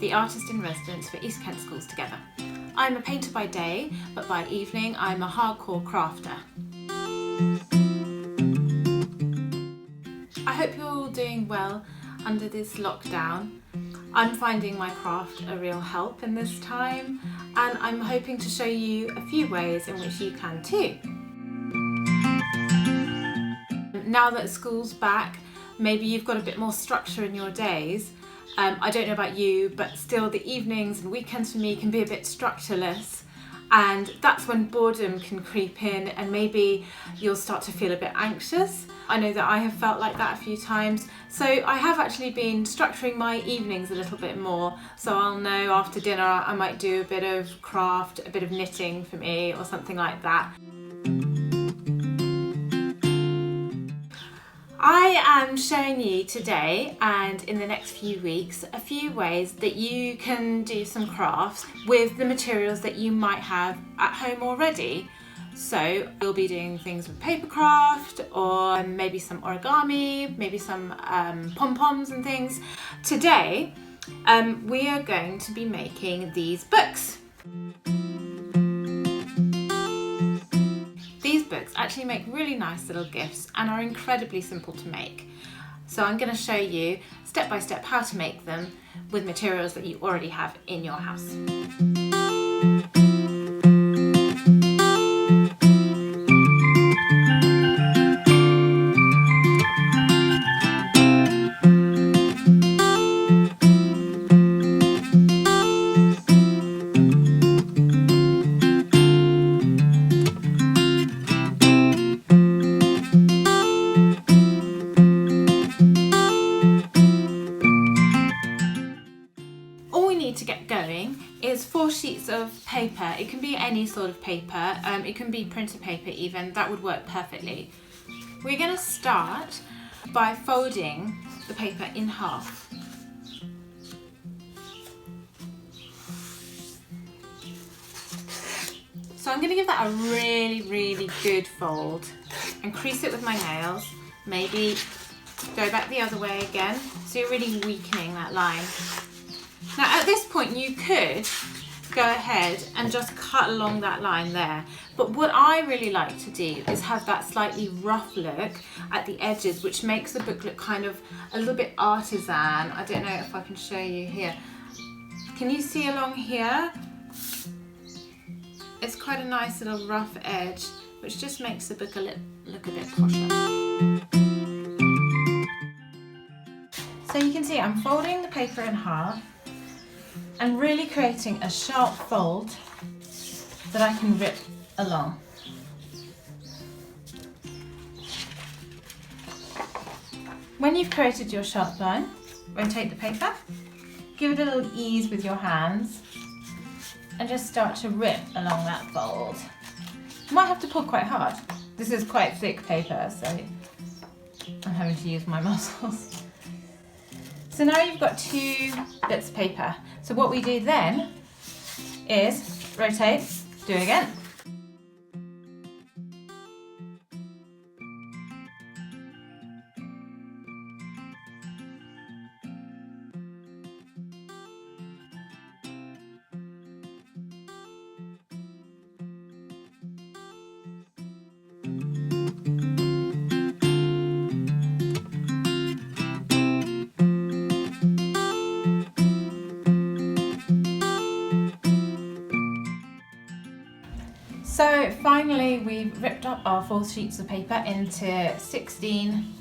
the artist in residence for East Kent Schools Together. I'm a painter by day, but by evening I'm a hardcore crafter. I hope you're all doing well under this lockdown. I'm finding my craft a real help in this time, and I'm hoping to show you a few ways in which you can too. Now that school's back, maybe you've got a bit more structure in your days. I don't know about you, but still the evenings and weekends for me can be a bit structureless, and that's when boredom can creep in and maybe you'll start to feel a bit anxious. I know that I have felt like that a few times, so I have actually been structuring my evenings a little bit more, so I'll know after dinner I might do a bit of craft, a bit of knitting for me or something like that. I am showing you today and in the next few weeks a few ways that you can do some crafts with the materials that you might have at home already. So we'll be doing things with paper craft, or maybe some origami, maybe some pom-poms and things. Today we are going to be making these books. These books actually make really nice little gifts and are incredibly simple to make. So I'm going to show you step by step how to make them with materials that you already have in your house. To get going is 4 sheets of paper. It can be any sort of paper, it can be printer paper even, that would work perfectly. We're going to start by folding the paper in half. So I'm going to give that a really good fold and crease it with my nails, maybe go back the other way again, so you're really weakening that line. Now at this point you could go ahead and just cut along that line there, but what I really like to do is have that slightly rough look at the edges, which makes the book look kind of a little bit artisan. I don't know if I can show you here. Can you see along here? It's quite a nice little rough edge, which just makes the book look a bit posher. So you can see I'm folding the paper in half and really creating a sharp fold that I can rip along. When you've created your sharp line, rotate the paper, give it a little ease with your hands and just start to rip along that fold. You might have to pull quite hard. This is quite thick paper, so I'm having to use my muscles. So now you've got 2 bits of paper. So what we do then is rotate, do it again. So finally we've ripped up our 4 sheets of paper into 16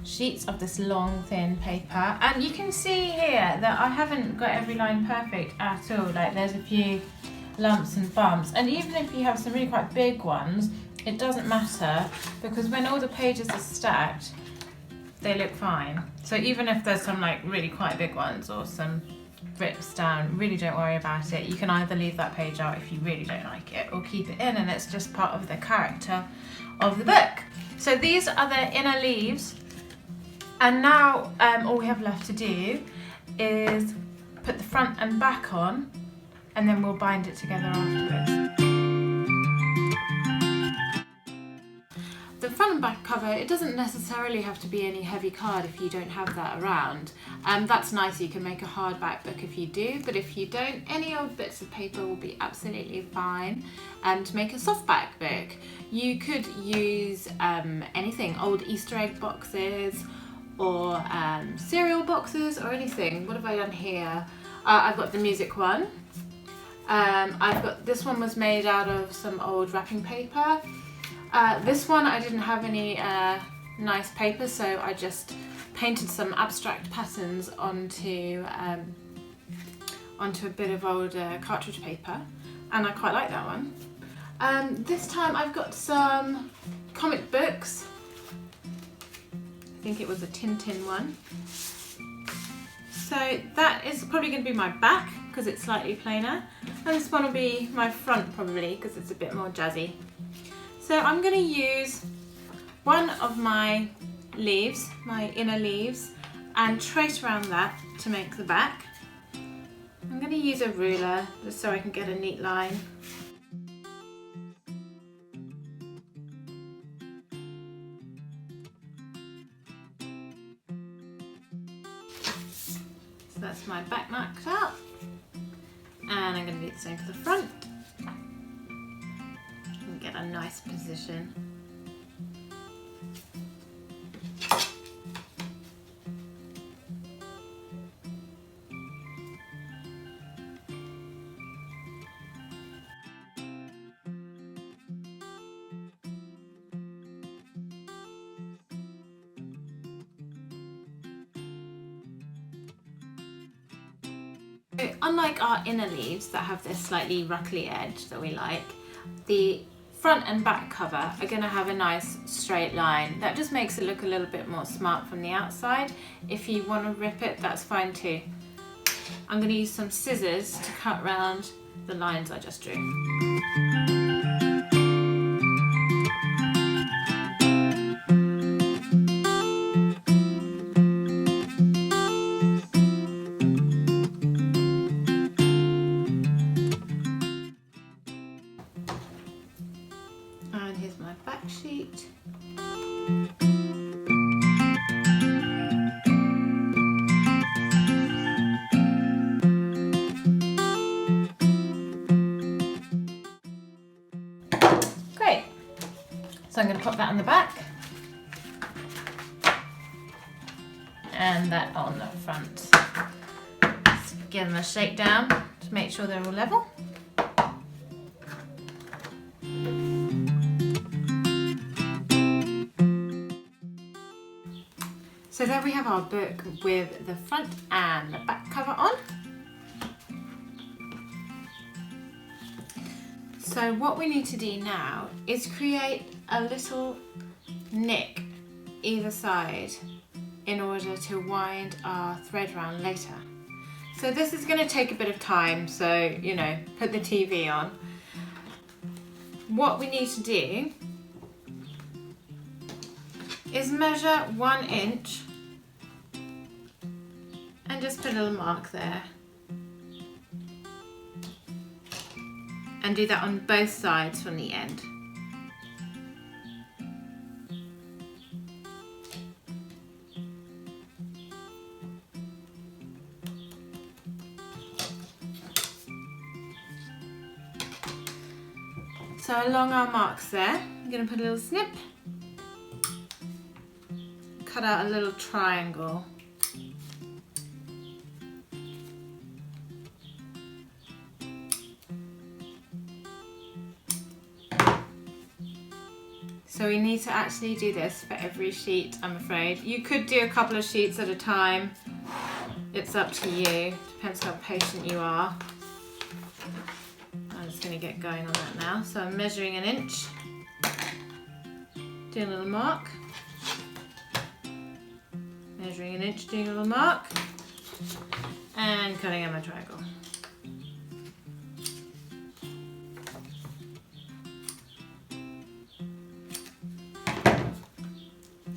sheets of this long thin paper, and you can see here that I haven't got every line perfect at all. Like there's a few lumps and bumps, and even if you have some really quite big ones, it doesn't matter because when all the pages are stacked they look fine. So even if there's some like really quite big ones or some rips down, really don't worry about it. You can either leave that page out if you really don't like it, or keep it in, and it's just part of the character of the book. So these are the inner leaves, and now all we have left to do is put the front and back on, and then we'll bind it together afterwards. the front and back cover, it doesn't necessarily have to be any heavy card if you don't have that around. That's nice, you can make a hardback book if you do, but if you don't, any old bits of paper will be absolutely fine to make a softback book. You could use anything, old Easter egg boxes or cereal boxes or anything. What have I done here? I've got the music one. I've got, this one was made out of some old wrapping paper. This one I didn't have any nice paper, so I just painted some abstract patterns onto a bit of old cartridge paper, and I quite like that one. This time I've got some comic books. I think it was a Tintin one. So that is probably going to be my back because it's slightly plainer, and this one will be my front probably because it's a bit more jazzy. So I'm going to use one of my leaves, my inner leaves, and trace around that to make the back. I'm going to use a ruler just so I can get a neat line. So that's my back marked out, and I'm going to do the same for the front. Get a nice position. So, unlike our inner leaves that have this slightly ruckly edge that we like, the front and back cover are going to have a nice straight line. That just makes it look a little bit more smart from the outside. If you want to rip it, that's fine too. I'm going to use some scissors to cut around the lines I just drew. And here's my back sheet. Great. So I'm going to pop that on the back and that on the front. Just give them a shake down to make sure they're all level. So there we have our book with the front and the back cover on. So what we need to do now is create a little nick either side in order to wind our thread around later. So this is going to take a bit of time, so you know, put the TV on. What we need to do is measure 1 inch and just put a little mark there. And do that on both sides from the end. So along our marks there, I'm going to put a little snip, cut out a little triangle. So we need to actually do this for every sheet, I'm afraid. You could do a couple of sheets at a time. It's up to you, depends how patient you are. I'm just going to get going on that now. So I'm measuring 1 inch, doing a little mark, measuring 1 inch, doing a little mark, and cutting out my triangle.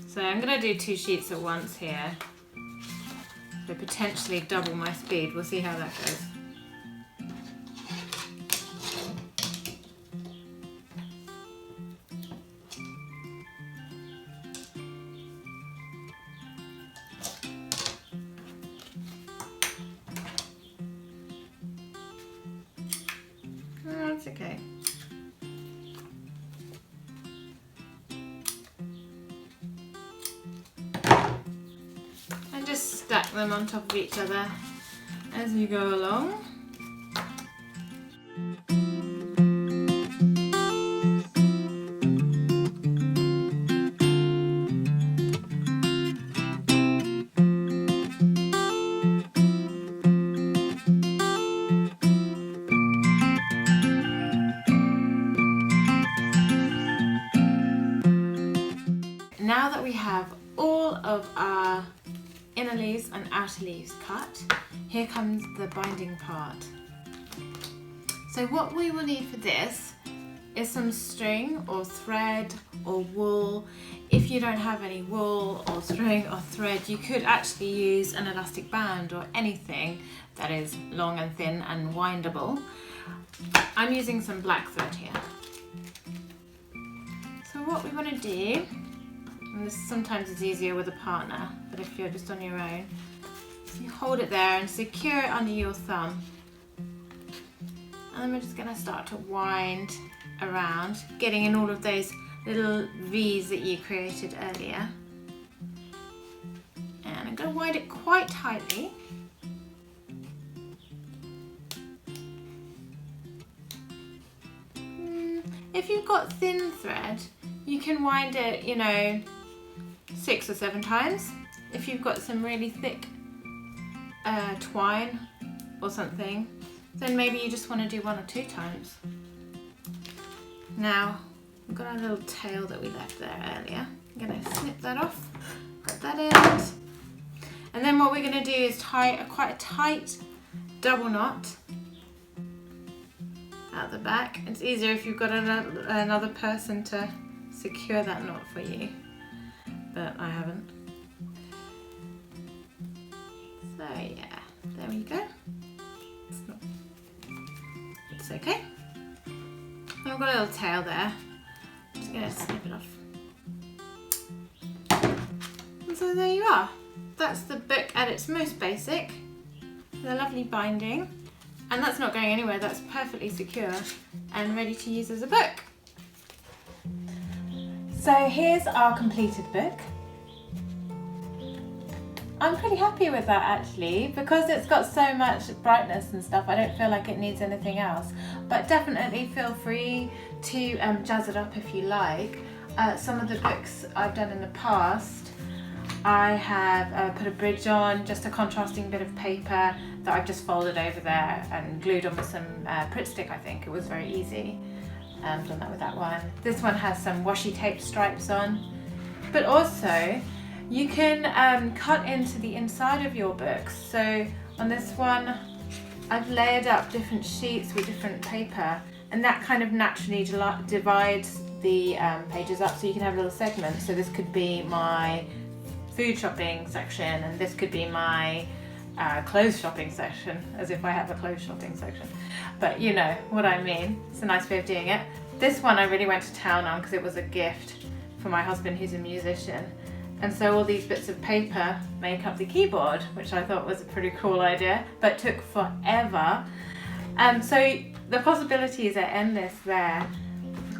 So I'm going to do 2 sheets at once here, so potentially double my speed. We'll see how that goes. stack them on top of each other as you go along. Now that we have all of our inner leaves and outer leaves cut, here comes the binding part. So what we will need for this is some string or thread or wool. If you don't have any wool or string or thread, you could actually use an elastic band or anything that is long and thin and windable. I'm using some black thread here. So what we want to do, and this sometimes is easier with a partner, but if you're just on your own, so you hold it there and secure it under your thumb. And then we're just going to start to wind around, getting in all of those little V's that you created earlier. And I'm going to wind it quite tightly. If you've got thin thread, you can wind it, 6 or 7 times. If you've got some really thick twine or something, then maybe you just want to do 1 or 2 times. Now, we've got our little tail that we left there earlier. I'm going to snip that off, cut that end. And then what we're going to do is tie quite a tight double knot at the back. It's easier if you've got another person to secure that knot for you, but I haven't. So yeah, there we go. It's okay. I've got a little tail there. I'm just going to snip it off. And so there you are. That's the book at its most basic. The lovely binding. And that's not going anywhere, that's perfectly secure and ready to use as a book. So here's our completed book. I'm pretty happy with that actually, because it's got so much brightness and stuff. I don't feel like it needs anything else, but definitely feel free to jazz it up if you like. Some of the books I've done in the past, I have put a bridge on, just a contrasting bit of paper that I've just folded over there and glued on with some Pritt stick, I think. It was very easy. Done that with that one. This one has some washi tape stripes on. But also, you can cut into the inside of your books. So on this one, I've layered up different sheets with different paper, and that kind of naturally divides the pages up so you can have little segments. So this could be my food shopping section, and this could be my clothes shopping section, as if I have a clothes shopping section, but you know what I mean. It's a nice way of doing it. This one I really went to town on because it was a gift for my husband who's a musician, and so all these bits of paper make up the keyboard, which I thought was a pretty cool idea, but took forever. So the possibilities are endless there.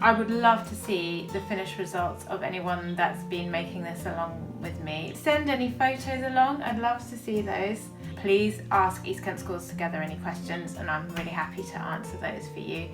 I would love to see the finished results of anyone that's been making this along with me. Send any photos along, I'd love to see those. Please ask East Kent Schools Together any questions, and I'm really happy to answer those for you.